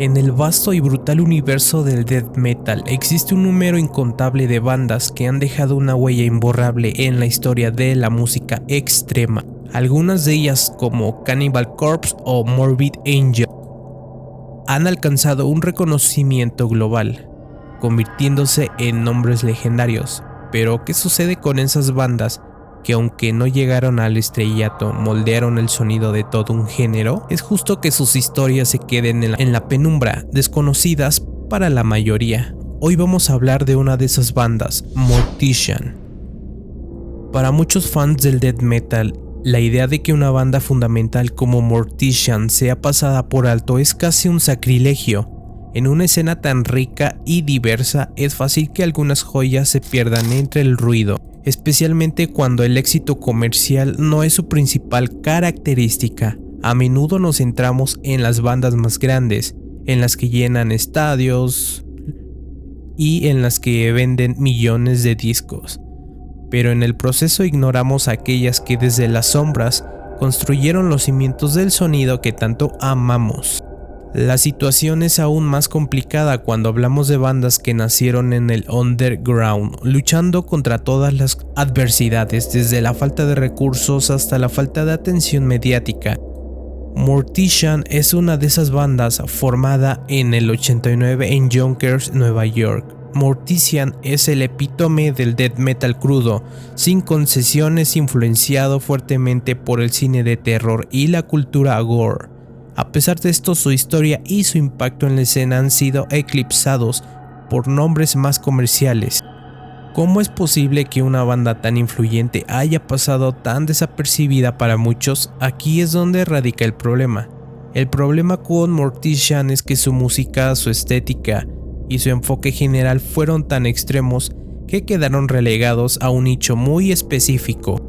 En el vasto y brutal universo del death metal existe un número incontable de bandas que han dejado una huella imborrable en la historia de la música extrema. Algunas de ellas, como Cannibal Corpse o Morbid Angel, han alcanzado un reconocimiento global, convirtiéndose en nombres legendarios. Pero ¿qué sucede con esas bandas que, aunque no llegaron al estrellato, moldearon el sonido de todo un género? Es justo que sus historias se queden en la penumbra, desconocidas para la mayoría. Hoy vamos a hablar de una de esas bandas, Mortician. Para muchos fans del death metal, la idea de que una banda fundamental como Mortician sea pasada por alto es casi un sacrilegio. En una escena tan rica y diversa, es fácil que algunas joyas se pierdan entre el ruido, especialmente cuando el éxito comercial no es su principal característica. A menudo nos centramos en las bandas más grandes, en las que llenan estadios y en las que venden millones de discos. Pero en el proceso ignoramos a aquellas que desde las sombras construyeron los cimientos del sonido que tanto amamos. La situación es aún más complicada cuando hablamos de bandas que nacieron en el underground, luchando contra todas las adversidades, desde la falta de recursos hasta la falta de atención mediática. Mortician es una de esas bandas formada en el 89 en Yonkers, Nueva York. Mortician es el epítome del death metal crudo, sin concesiones, influenciado fuertemente por el cine de terror y la cultura gore. A pesar de esto, su historia y su impacto en la escena han sido eclipsados por nombres más comerciales. ¿Cómo es posible que una banda tan influyente haya pasado tan desapercibida para muchos? Aquí es donde radica el problema. El problema con Mortician es que su música, su estética y su enfoque general fueron tan extremos que quedaron relegados a un nicho muy específico.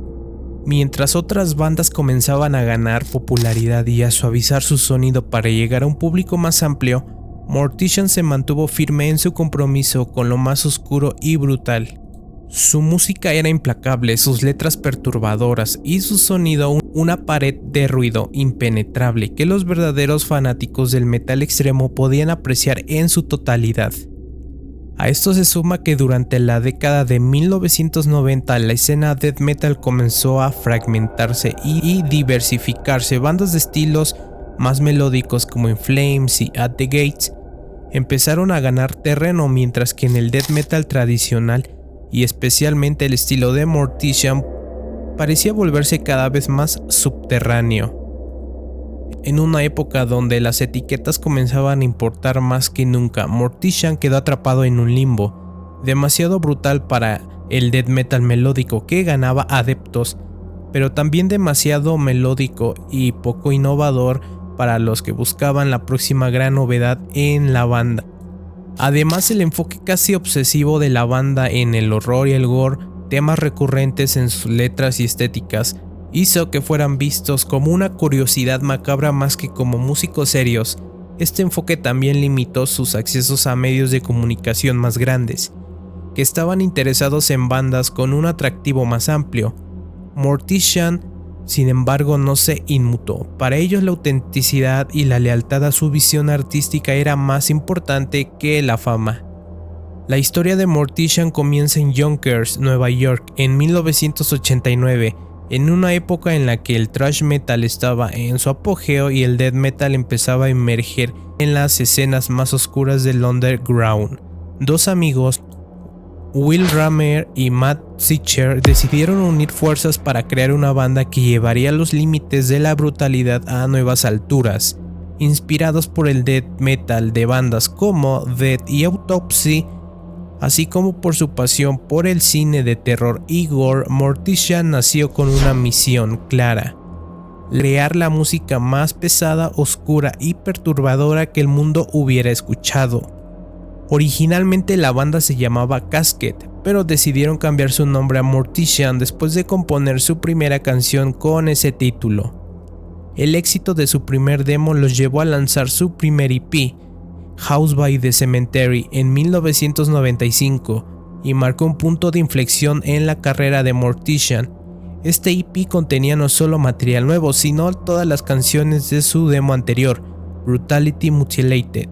Mientras otras bandas comenzaban a ganar popularidad y a suavizar su sonido para llegar a un público más amplio, Mortician se mantuvo firme en su compromiso con lo más oscuro y brutal. Su música era implacable, sus letras perturbadoras y su sonido una pared de ruido impenetrable que los verdaderos fanáticos del metal extremo podían apreciar en su totalidad. A esto se suma que durante la década de 1990 la escena death metal comenzó a fragmentarse y diversificarse. Bandas de estilos más melódicos como In Flames y At the Gates empezaron a ganar terreno, mientras que en el death metal tradicional y especialmente el estilo de Mortician parecía volverse cada vez más subterráneo. En una época donde las etiquetas comenzaban a importar más que nunca, Mortician quedó atrapado en un limbo, demasiado brutal para el death metal melódico que ganaba adeptos, pero también demasiado melódico y poco innovador para los que buscaban la próxima gran novedad en la banda. Además, el enfoque casi obsesivo de la banda en el horror y el gore, temas recurrentes en sus letras y estéticas, hizo que fueran vistos como una curiosidad macabra más que como músicos serios. Este enfoque también limitó sus accesos a medios de comunicación más grandes, que estaban interesados en bandas con un atractivo más amplio. Mortician, sin embargo, no se inmutó. Para ellos la autenticidad y la lealtad a su visión artística era más importante que la fama. La historia de Mortician comienza en Yonkers, Nueva York, en 1989, en una época en la que el thrash metal estaba en su apogeo y el death metal empezaba a emerger en las escenas más oscuras del underground. Dos amigos, Will Rammer y Matt Sicher, decidieron unir fuerzas para crear una banda que llevaría los límites de la brutalidad a nuevas alturas. Inspirados por el death metal de bandas como Death y Autopsy, así como por su pasión por el cine de terror y gore, Mortician nació con una misión clara: crear la música más pesada, oscura y perturbadora que el mundo hubiera escuchado. Originalmente la banda se llamaba Casket, pero decidieron cambiar su nombre a Mortician después de componer su primera canción con ese título. El éxito de su primer demo los llevó a lanzar su primer EP, House by the Cemetery, en 1995, y marcó un punto de inflexión en la carrera de Mortician. Este EP contenía no solo material nuevo, sino todas las canciones de su demo anterior, Brutality Mutilated,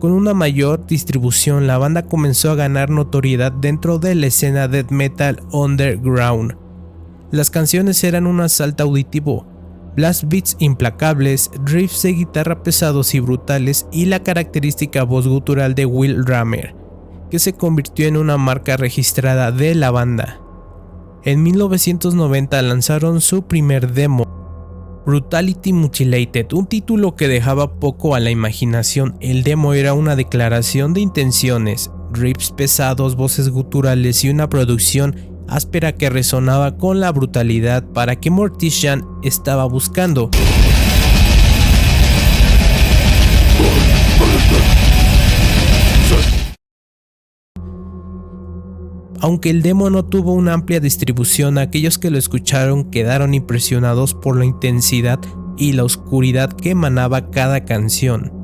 Con una mayor distribución, la banda comenzó a ganar notoriedad dentro de la escena death metal underground. Las canciones eran un asalto auditivo, blast beats implacables, riffs de guitarra pesados y brutales y la característica voz gutural de Will Drummer, que se convirtió en una marca registrada de la banda. En 1990 lanzaron su primer demo, Brutality Mutilated, un título que dejaba poco a la imaginación. El demo era una declaración de intenciones, riffs pesados, voces guturales y una producción áspera que resonaba con la brutalidad para que Mortician estaba buscando. Aunque el demo no tuvo una amplia distribución, aquellos que lo escucharon quedaron impresionados por la intensidad y la oscuridad que emanaba cada canción.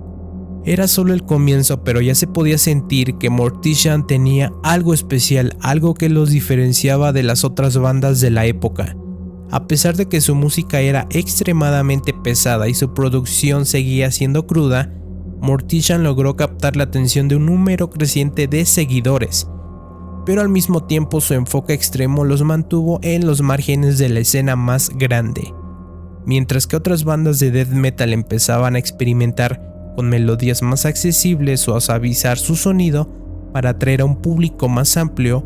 Era solo el comienzo, pero ya se podía sentir que Mortician tenía algo especial, algo que los diferenciaba de las otras bandas de la época. A pesar de que su música era extremadamente pesada y su producción seguía siendo cruda, Mortician logró captar la atención de un número creciente de seguidores. Pero al mismo tiempo su enfoque extremo los mantuvo en los márgenes de la escena más grande. Mientras que otras bandas de death metal empezaban a experimentar con melodías más accesibles o a suavizar su sonido para atraer a un público más amplio,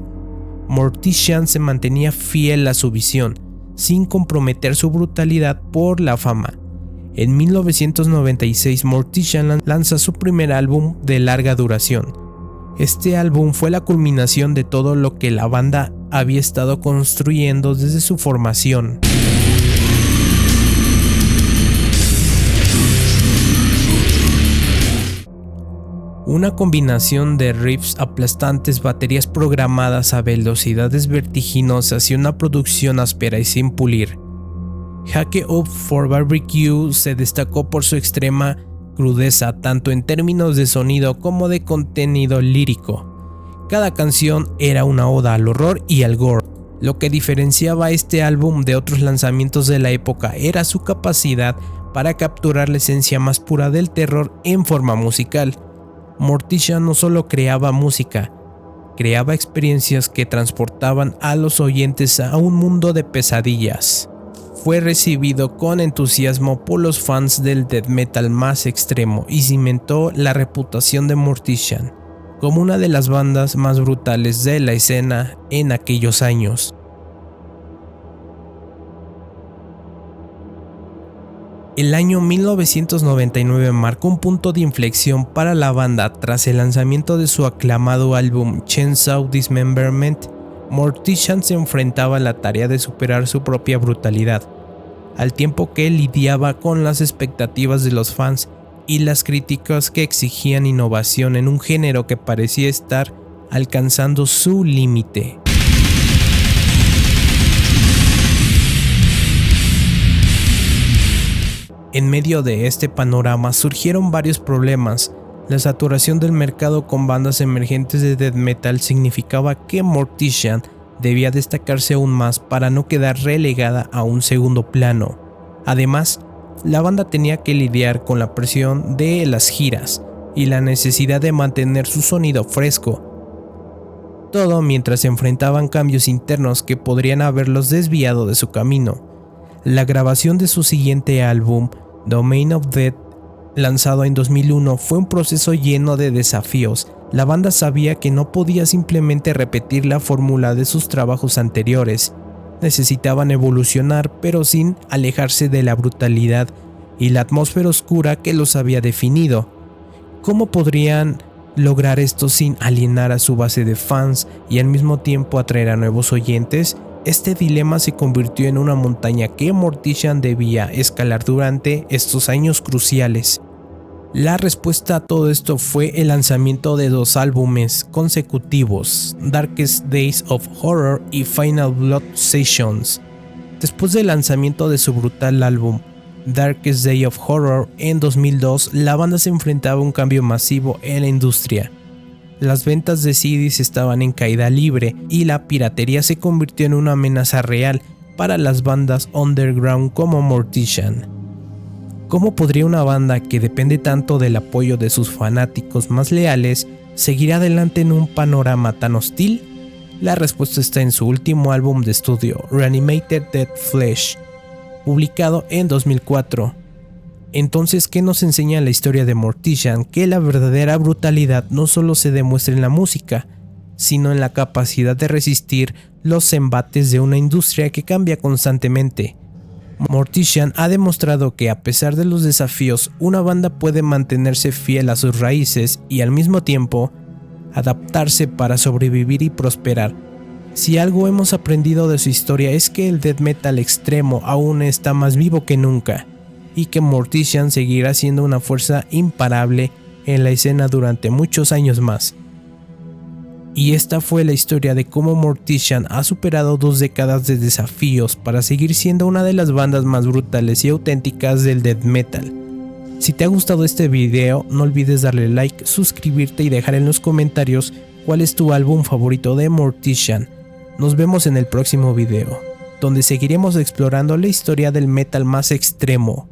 Mortician se mantenía fiel a su visión, sin comprometer su brutalidad por la fama. En 1996 Mortician lanza su primer álbum de larga duración. Este álbum fue la culminación de todo lo que la banda había estado construyendo desde su formación. Una combinación de riffs aplastantes, baterías programadas a velocidades vertiginosas y una producción áspera y sin pulir. Hake Up for Barbecue se destacó por su extrema crudeza tanto en términos de sonido como de contenido lírico. Cada canción era una oda al horror y al gore. Lo que diferenciaba a este álbum de otros lanzamientos de la época era su capacidad para capturar la esencia más pura del terror en forma musical. Mortician no solo creaba música, creaba experiencias que transportaban a los oyentes a un mundo de pesadillas. Fue recibido con entusiasmo por los fans del death metal más extremo y cimentó la reputación de Mortician como una de las bandas más brutales de la escena en aquellos años. El año 1999 marcó un punto de inflexión para la banda tras el lanzamiento de su aclamado álbum Chainsaw Dismemberment. Mortician se enfrentaba a la tarea de superar su propia brutalidad, al tiempo que lidiaba con las expectativas de los fans y las críticas que exigían innovación en un género que parecía estar alcanzando su límite. En medio de este panorama surgieron varios problemas. La saturación del mercado con bandas emergentes de death metal significaba que Mortician debía destacarse aún más para no quedar relegada a un segundo plano. Además, la banda tenía que lidiar con la presión de las giras y la necesidad de mantener su sonido fresco. Todo mientras se enfrentaban cambios internos que podrían haberlos desviado de su camino. La grabación de su siguiente álbum, Domain of Death, lanzado en 2001, fue un proceso lleno de desafíos. La banda sabía que no podía simplemente repetir la fórmula de sus trabajos anteriores. Necesitaban evolucionar, pero sin alejarse de la brutalidad y la atmósfera oscura que los había definido. ¿Cómo podrían lograr esto sin alienar a su base de fans y al mismo tiempo atraer a nuevos oyentes? Este dilema se convirtió en una montaña que Mortician debía escalar durante estos años cruciales. La respuesta a todo esto fue el lanzamiento de dos álbumes consecutivos, Darkest Days of Horror y Final Blood Sessions. Después del lanzamiento de su brutal álbum, Darkest Day of Horror, en 2002, la banda se enfrentaba a un cambio masivo en la industria. Las ventas de CDs estaban en caída libre y la piratería se convirtió en una amenaza real para las bandas underground como Mortician. ¿Cómo podría una banda que depende tanto del apoyo de sus fanáticos más leales seguir adelante en un panorama tan hostil? La respuesta está en su último álbum de estudio, Reanimated Dead Flesh, publicado en 2004. Entonces, ¿qué nos enseña la historia de Mortician? Que la verdadera brutalidad no solo se demuestra en la música, sino en la capacidad de resistir los embates de una industria que cambia constantemente. Mortician ha demostrado que a pesar de los desafíos, una banda puede mantenerse fiel a sus raíces y al mismo tiempo adaptarse para sobrevivir y prosperar. Si algo hemos aprendido de su historia es que el death metal extremo aún está más vivo que nunca, y que Mortician seguirá siendo una fuerza imparable en la escena durante muchos años más. Y esta fue la historia de cómo Mortician ha superado 2 décadas de desafíos para seguir siendo una de las bandas más brutales y auténticas del death metal. Si te ha gustado este video, no olvides darle like, suscribirte y dejar en los comentarios cuál es tu álbum favorito de Mortician. Nos vemos en el próximo video, donde seguiremos explorando la historia del metal más extremo.